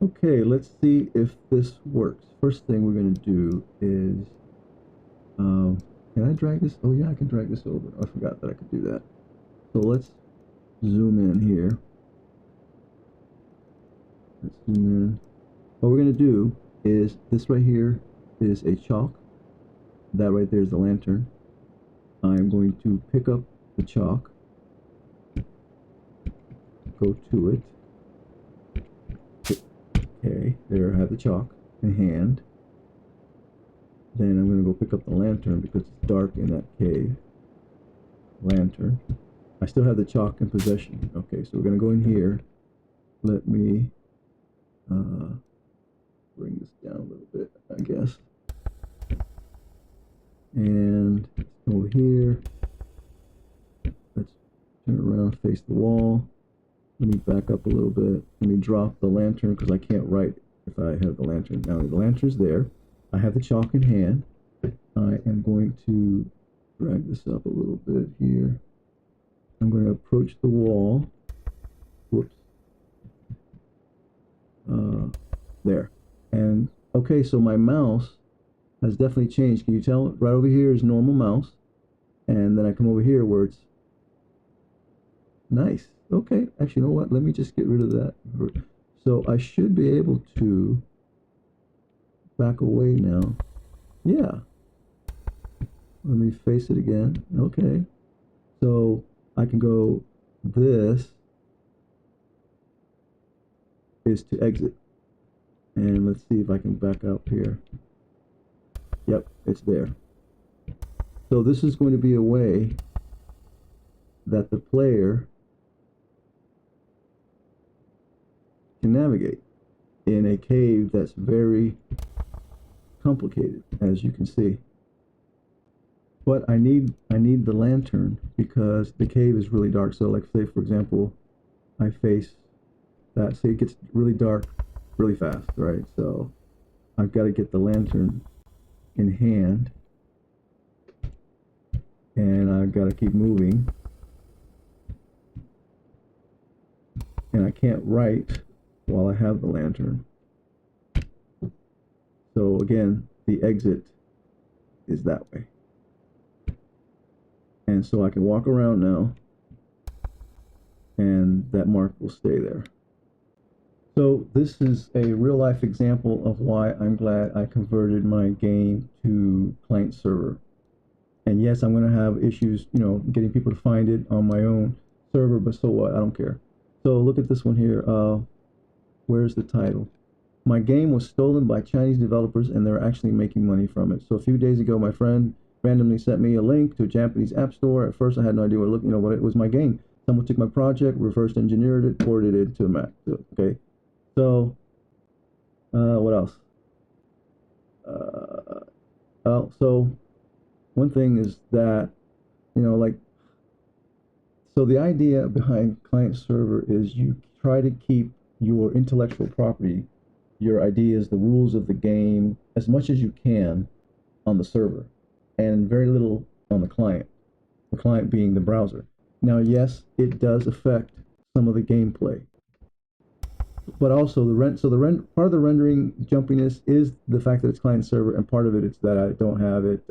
Okay, let's see if this works. First thing we're going to do is, can I drag this? Oh yeah, I can drag this over. I forgot that I could do that. So let's zoom in here. Let's zoom in. What we're going to do is this right here is a chalk. That right there is the lantern. I'm going to pick up the chalk, go to it. Okay, there I have the chalk in hand. Then I'm going to go pick up the lantern because it's dark in that cave. Lantern. I still have the chalk in possession. Okay, so we're going to go in here. Let me bring this down a little bit, I guess. And over here. Let's turn around, face the wall. Let me back up a little bit. Let me drop the lantern because I can't write if I have the lantern. Now the lantern's there. I have the chalk in hand. I am going to drag this up a little bit here. I'm going to approach the wall. Whoops. There. And okay, so my mouse has definitely changed. Can you tell? Right over here is normal mouse. And then I come over here where it's nice. Okay, actually, you know what? Let me just get rid of that. So I should be able to back away now. Yeah. Let me face it again. Okay. So I can go, this is to exit. And let's see if I can back up here. Yep, it's there. So this is going to be a way that the player can navigate in a cave that's very complicated, as you can see. But I need the lantern because the cave is really dark. So like say for example, I face that, say it gets really dark really fast, right? So I've got to get the lantern in hand and I've got to keep moving. And I can't write while I have the lantern. So again, the exit is that way. And so I can walk around now and that mark will stay there. So this is a real life example of why I'm glad I converted my game to client server. And yes, I'm going to have issues, you know, getting people to find it on my own server, but so what? I don't care. So look at this one here. Where's the title? My game was stolen by Chinese developers and they're actually making money from it. So a few days ago, my friend randomly sent me a link to a Japanese app store. At first, I had no idea what it was my game. Someone took my project, reverse engineered it, ported it into a Mac. Okay. So, what else? So one thing is that, you know, like, so the idea behind client server is you try to keep your intellectual property, your ideas, the rules of the game, as much as you can on the server, and very little on the client being the browser. Now, yes, it does affect some of the gameplay. But also part of the rendering jumpiness is the fact that it's client server, and part of it is that I don't have it.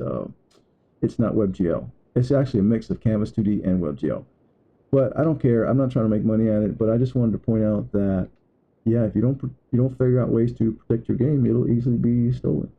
It's not WebGL. It's actually a mix of Canvas 2D and WebGL. But I don't care. I'm not trying to make money at it. But I just wanted to point out that, yeah, if you don't figure out ways to protect your game, it'll easily be stolen.